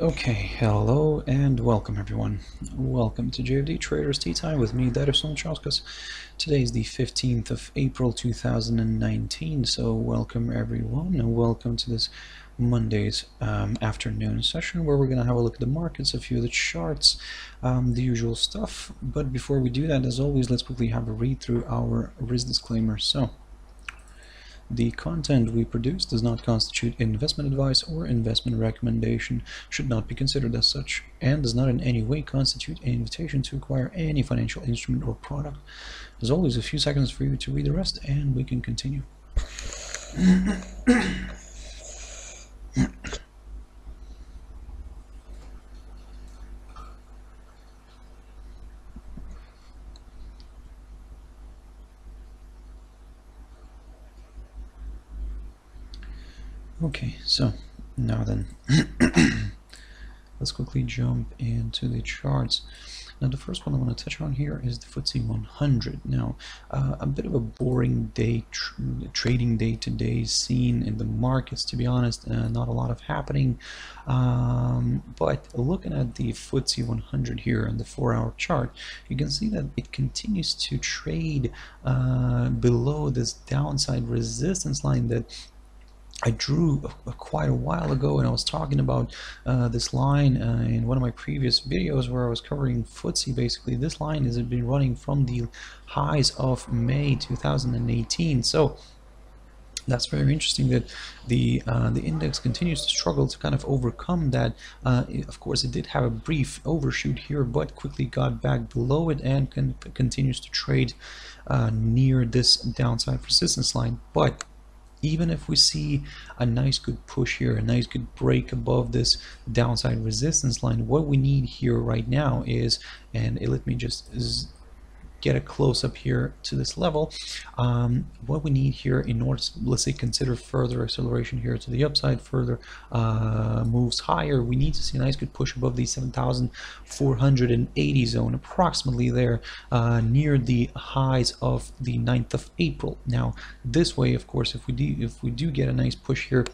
Okay, hello and welcome everyone. Welcome to JFD Traders Tea Time with me, Darius Anucauskas. Today is the 15th of April 2019, so welcome everyone and welcome to this Monday's afternoon session where we're going to have a look at the markets, a few of the charts, the usual stuff. But before we do that, as always, let's quickly have a read through our risk disclaimer. So, the content we produce does not constitute investment advice or investment recommendation, should not be considered as such, and does not in any way constitute an invitation to acquire any financial instrument or product. As always, a few seconds for you to read the rest, and we can continue. Okay, so now then, let's quickly jump into the charts. Now, the first one I want to touch on here is the FTSE100. Now, a bit of a boring day, trading day today scene in the markets, to be honest. Not a lot of happening. But looking at the FTSE100 here on the 4-hour chart, you can see that it continues to trade below this downside resistance line that I drew quite a while ago, and I was talking about this line in one of my previous videos where I was covering FTSE. Basically, this line has been running from the highs of May 2018. So that's very interesting that the index continues to struggle to kind of overcome that. Of course, it did have a brief overshoot here, but quickly got back below it and continues to trade near this downside resistance line. But even if we see a nice good push here, a nice good break above this downside resistance line, what we need here right now is, and let me just get a close up here to this level. What we need here in order to, let's say, consider further acceleration here to the upside, further moves higher, we need to see a nice good push above the 7,480 zone, approximately there, near the highs of the 9th of April. Now, this way, of course, if we do get a nice push here,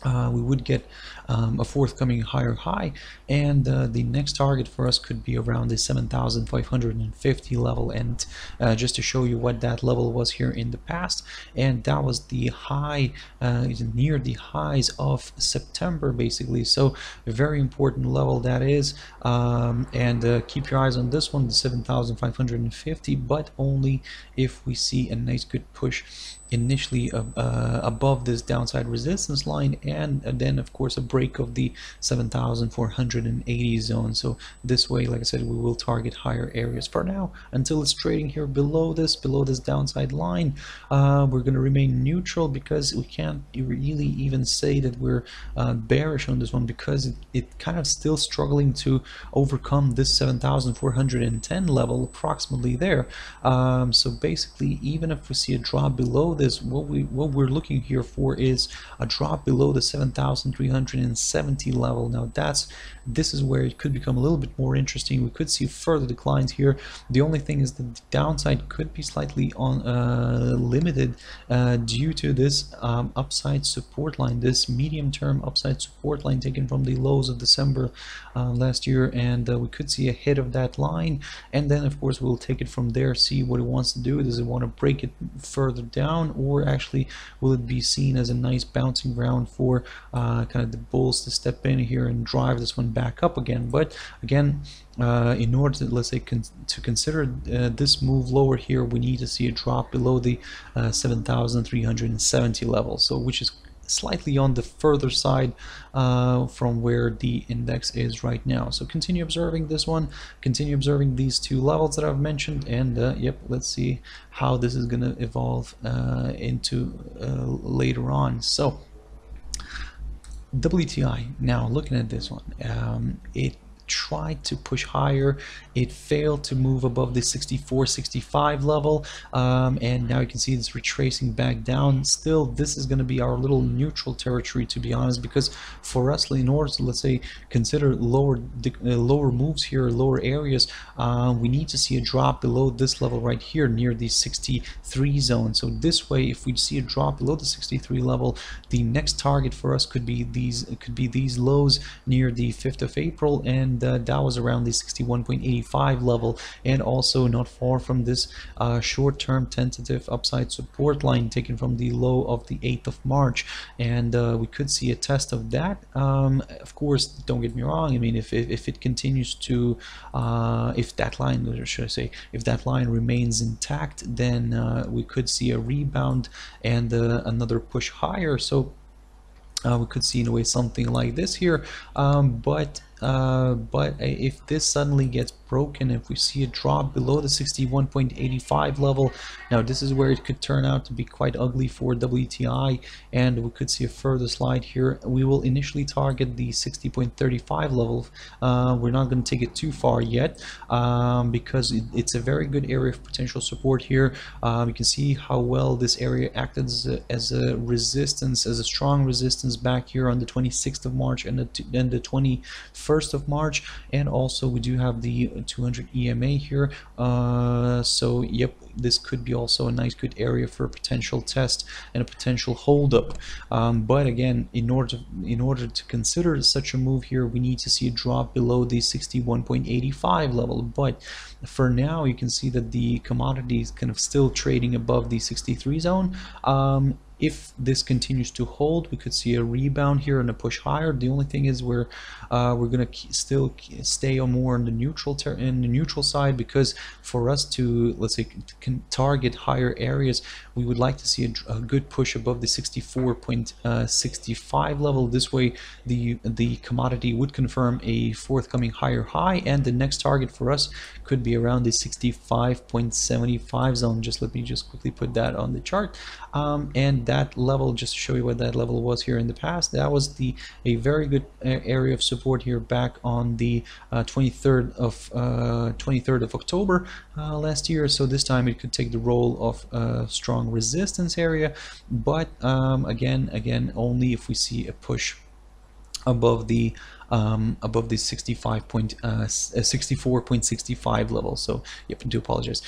we would get a forthcoming higher high, and the next target for us could be around the 7,550 level. And just to show you what that level was here in the past, and that was the high near the highs of September, basically. So a very important level that is, and keep your eyes on this one, the 7,550, but only if we see a nice good push initially above this downside resistance line, and then of course a break of the 7,480 zone. So this way, like I said, we will target higher areas. For now, until it's trading here below this downside line, we're going to remain neutral, because we can't really even say that we're bearish on this one, because it kind of still struggling to overcome this 7,410 level, approximately there. So basically, even if we see a drop below this, what we're looking here for is a drop below the 7,370 level. Now this is where it could become a little bit more interesting. We could see further declines here. The only thing is that the downside could be slightly limited due to this upside support line, this medium-term upside support line taken from the lows of December last year, and we could see a hit of that line, and then of course we'll take it from there, see what it wants to do. Does it want to break it further down, or actually will it be seen as a nice bouncing ground for kind of the bulls to step in here and drive this one back up again? But again, in order to, let's say, to consider this move lower here, we need to see a drop below the 7,370 level, so which is slightly on the further side from where the index is right now. So continue observing this one, continue observing these two levels that I've mentioned, and yep, let's see how this is going to evolve into later on. So WTI, now looking at this one, it tried to push higher. It failed to move above the 64-65 level, and now you can see it's retracing back down. Still, this is going to be our little neutral territory, to be honest, because for us, in order to, let's say, consider lower moves here, lower areas, we need to see a drop below this level right here near the 63 zone. So this way, if we see a drop below the 63 level, the next target for us could be these lows near the 5th of April, and that was around the 61.85 level, and also not far from this short-term tentative upside support line taken from the low of the 8th of March, and we could see a test of that. Of course, don't get me wrong, I mean, if it continues to if that line, or should I say, if that line remains intact, then we could see a rebound and another push higher. So we could see in a way something like this here, but if this suddenly gets broken, if we see a drop below the 61.85 level, now this is where it could turn out to be quite ugly for WTI, and we could see a further slide here. We will initially target the 60.35 level. We're not going to take it too far yet, because it's a very good area of potential support here. You can see how well this area acted as a resistance, as a strong resistance back here on the 26th of March and the 21st of March, and also we do have the 200 EMA here. So yep, this could be also a nice good area for a potential test and a potential hold up. But again, in order to consider such a move here, we need to see a drop below the 61.85 level. But for now, you can see that the commodity is kind of still trading above the 63 zone. If this continues to hold, we could see a rebound here and a push higher. The only thing is we're gonna still stay on more on the neutral side, because for us to, let's say, target higher areas, we would like to see a good push above the 64.65 level. This way, the commodity would confirm a forthcoming higher high, and the next target for us could be around the 65.75 zone. Let me quickly put that on the chart, and that level, just to show you what that level was here in the past, that was a very good area of support here back on the 23rd of October last year. So this time it could take the role of a strong resistance area, but again only if we see a push above the 64.65 level. So yep, I do apologize.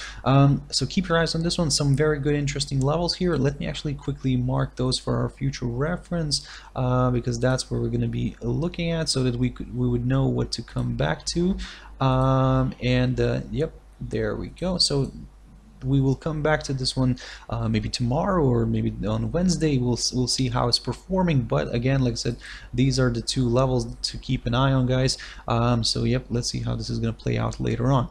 So keep your eyes on this one. Some very good, interesting levels here. Let me actually quickly mark those for our future reference, because that's where we're going to be looking at, so that we would know what to come back to. Yep, there we go. So we will come back to this one maybe tomorrow or maybe on Wednesday. We'll see how it's performing. But again, like I said, these are the two levels to keep an eye on, guys. So yep, let's see how this is going to play out later on.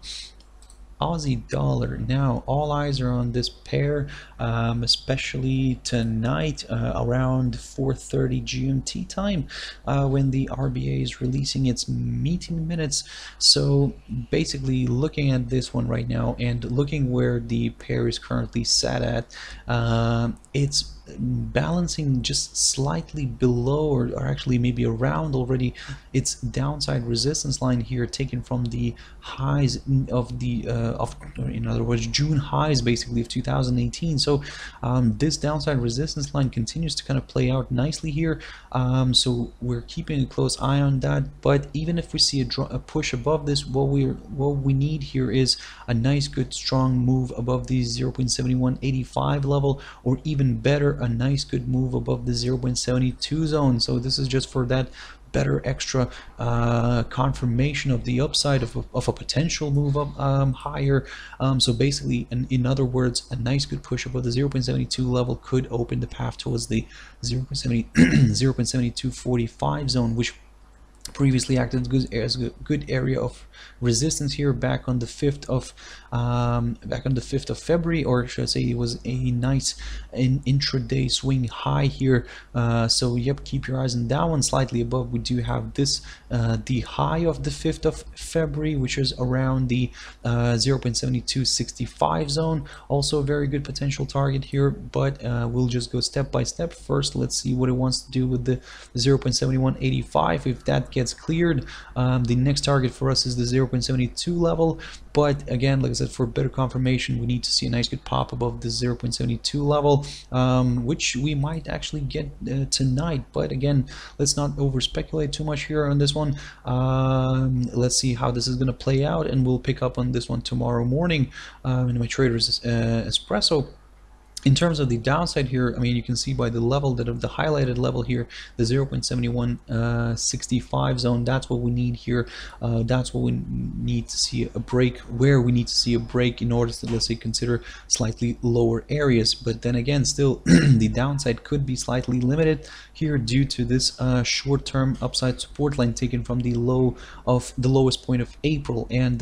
Aussie dollar. Now all eyes are on this pair, especially tonight around 4:30 GMT time, when the RBA is releasing its meeting minutes. So basically, looking at this one right now and looking where the pair is currently sat at, it's balancing just slightly below, or actually maybe around already its downside resistance line here, taken from the highs of in other words, June highs basically of 2018. So this downside resistance line continues to kind of play out nicely here. So we're keeping a close eye on that. But even if we see a push above this, what we need here is a nice, good, strong move above the 0.7185 level, or even better, a nice good move above the 0.72 zone. So this is just for that better extra confirmation of the upside of a potential move up higher. So basically, in other words, a nice good push above the 0.72 level could open the path towards the 0.7245 zone, which previously acted as a good area of resistance here back on the 5th of back on the 5th of February, or should I say it was a nice intraday swing high here. So yep, keep your eyes on that one. Slightly above, we do have this the high of the 5th of February, which is around the 0.7265 zone. Also a very good potential target here, but we'll just go step by step. First, let's see what it wants to do with the 0.7185. If that gets cleared, the next target for us is the 0.72 level. But again, like I said, for better confirmation, we need to see a nice good pop above the 0.72 level, which we might actually get tonight. But again, let's not over speculate too much here on this one. Let's see how this is going to play out, and we'll pick up on this one tomorrow morning in my trader's espresso. In terms of the downside here, I mean, you can see by the level that of the highlighted level here, the 0.7165 zone, that's what we need here. That's what we need to see a break, where we need to see a break in order to, let's say, consider slightly lower areas. But then again, still the downside could be slightly limited here due to this short-term upside support line taken from the low of the lowest point of April. And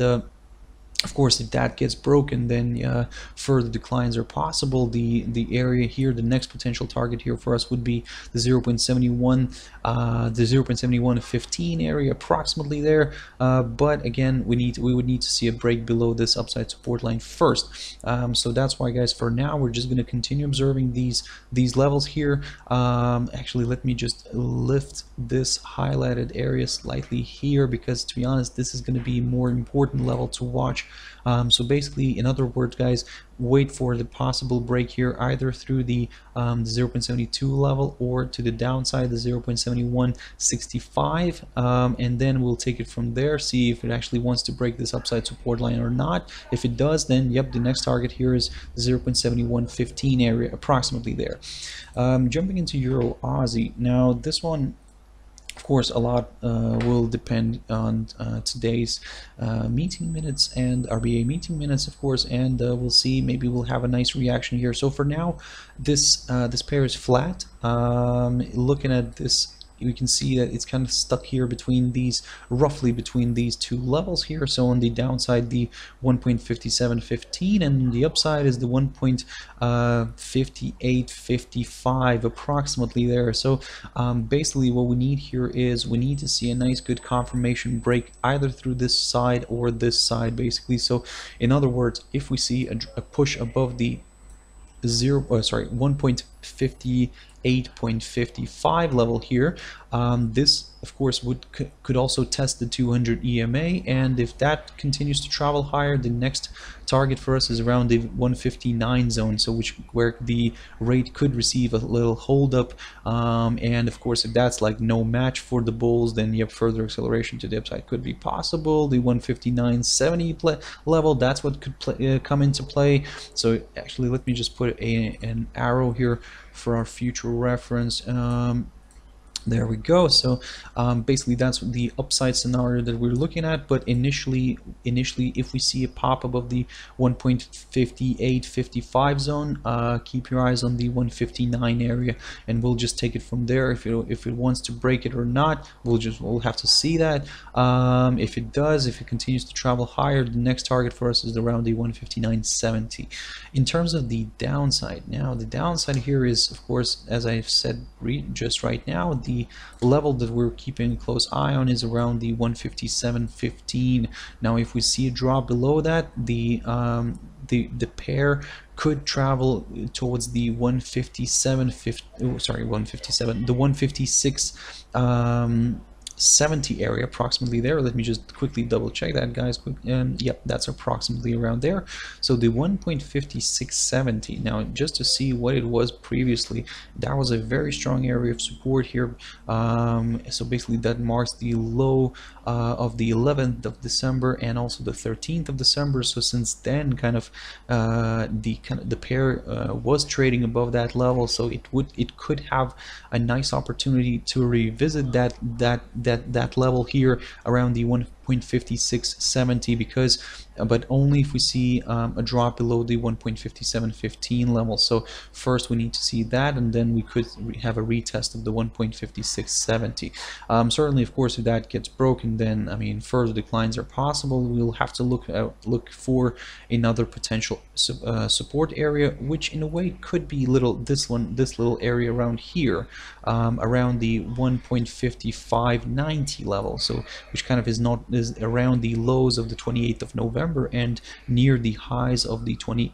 of course, if that gets broken, then further declines are possible. The area here, the next potential target here for us would be the 0.71, the 0.7115 area, approximately there. But again, we would need to see a break below this upside support line first. So that's why, guys, for now we're just going to continue observing these levels here. Actually, let me just lift this highlighted area slightly here, because to be honest, this is going to be a more important level to watch. So basically, in other words, guys, wait for the possible break here, either through the 0.72 level or to the downside, the 0.7165, and then we'll take it from there, see if it actually wants to break this upside support line or not. If it does, then yep, the next target here is the 0.7115 area, approximately there. Jumping into Euro Aussie, now this one, of course, a lot will depend on today's meeting minutes and RBA meeting minutes, of course, and we'll see. Maybe we'll have a nice reaction here. So for now, this pair is flat. Looking at this, we can see that it's kind of stuck here between these, roughly between these two levels here. So on the downside, the 1.5715, and the upside is the 1.5855, approximately there. So basically what we need here is we need to see a nice good confirmation break either through this side or this side, basically. So in other words, if we see a push above the 1.58.55 level here, this of course could also test the 200 EMA, and if that continues to travel higher, the next target for us is around the 159 zone, so where the rate could receive a little hold up, and of course if that's like no match for the bulls, then yep, further acceleration to the upside could be possible. The 159.70 level, that's what could come into play. So actually, let me just put an arrow here for our future reference. There we go. So basically that's the upside scenario that we're looking at, but initially if we see a pop above the 1.5855 zone, keep your eyes on the 159 area, and we'll just take it from there. If it wants to break it or not, we'll have to see that. If it does, if it continues to travel higher, the next target for us is around the 159.70. In terms of the downside, now the downside here is, of course, as I've said just right now, the level that we're keeping a close eye on is around the 157.15. Now if we see a drop below that, the pair could travel towards the 156.70 area, approximately there. Let me just quickly double check that, guys. Yep, that's approximately around there. So the 1.5670, now just to see what it was previously, that was a very strong area of support here. So basically that marks the low of the 11th of December and also the 13th of December. So since then, the pair was trading above that level, so it could have a nice opportunity to revisit that level here around the 1.5670 because but only if we see a drop below the 1.5715 level. So first we need to see that, and then we could have a retest of the 1.5670. Certainly, of course, if that gets broken, then I mean further declines are possible. We'll have to look for another potential support area, which in a way could be this little area around here, around the 1.5590 level. So which kind of is around the lows of the 28th of November and near the highs of the near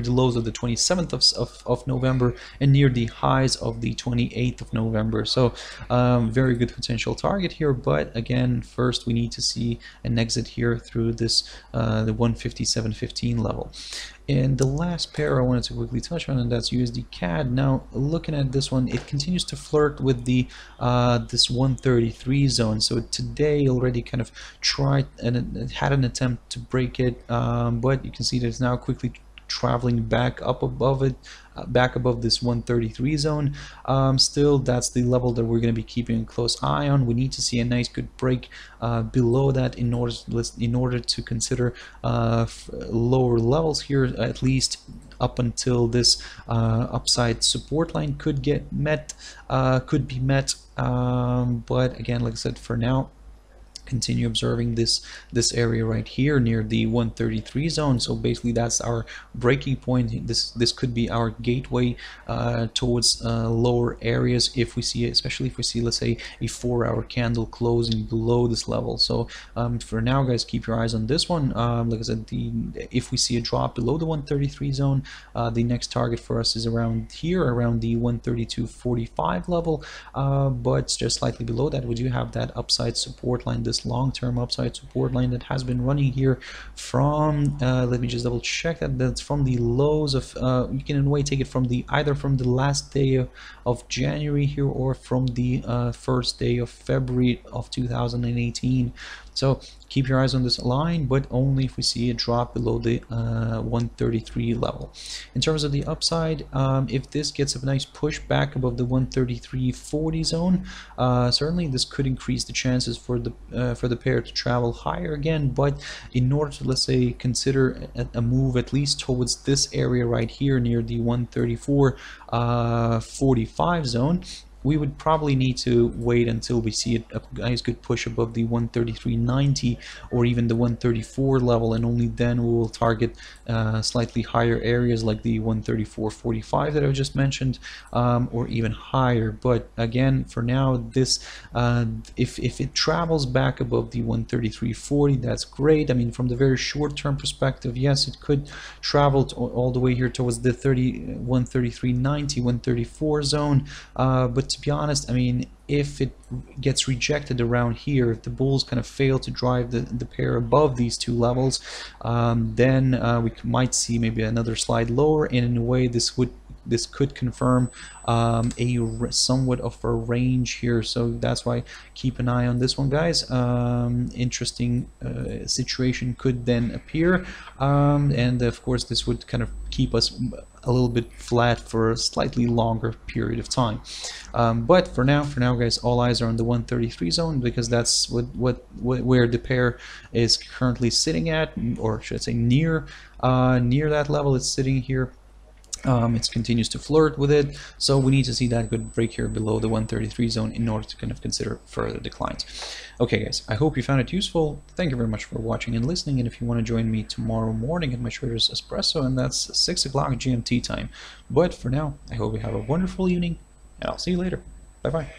the lows of the 27th of November and near the highs of the 28th of November. So very good potential target here, but again, first we need to see an exit here through this the 157.15 level. And the last pair I wanted to quickly touch on, and that's USDCAD. Now, looking at this one, it continues to flirt with the this 133 zone. So today already kind of tried and it had an attempt to break it, but you can see that it's now quickly traveling back up above it, back above this 133 zone. Still, that's the level that we're going to be keeping a close eye on. We need to see a nice good break below that in order to consider lower levels here, at least up until this upside support line could be met. But again, like I said, for now, continue observing this area right here near the 133 zone. So basically that's our breaking point. This could be our gateway towards lower areas if we see, especially if we see, let's say, a 4-hour candle closing below this level. So for now, guys, keep your eyes on this one. Like I said, if we see a drop below the 133 zone, the next target for us is around here, around the 132.45 level, but just slightly below that we do have that upside support line, this long-term upside support line that has been running here from let me just double check that's from the lows of you can in a way take it from either from the last day of January here or from the first day of February of 2018. So keep your eyes on this line, but only if we see a drop below the 133 level. In terms of the upside, if this gets a nice push back above the 133.40 zone, certainly this could increase the chances for the pair to travel higher again. But in order to, let's say, consider a move at least towards this area right here near the 134.45 zone, we would probably need to wait until we see a nice good push above the 133.90 or even the 134 level, and only then we will target slightly higher areas like the 134.45 that I just mentioned, or even higher. But again, for now, this if it travels back above the 133.40, that's great. I mean, from the very short-term perspective, yes, it could travel all the way here towards the 133.90, 134 zone, but to be honest, I mean, if it gets rejected around here, if the bulls kind of fail to drive the pair above these two levels, then we might see maybe another slide lower, and in a way this could confirm somewhat of a range here. So that's why keep an eye on this one, guys. Interesting situation could then appear, and of course this would kind of keep us a little bit flat for a slightly longer period of time. But for now, guys, all eyes are on the 133 zone, because that's where the pair is currently sitting at, or should I say near that level. It's sitting here. It continues to flirt with it, so we need to see that good break here below the 133 zone in order to kind of consider further declines. Okay, guys, I hope you found it useful. Thank you very much for watching and listening, and if you want to join me tomorrow morning at my Trader's Espresso, and that's 6 o'clock GMT time. But for now, I hope you have a wonderful evening, and I'll see you later. Bye bye.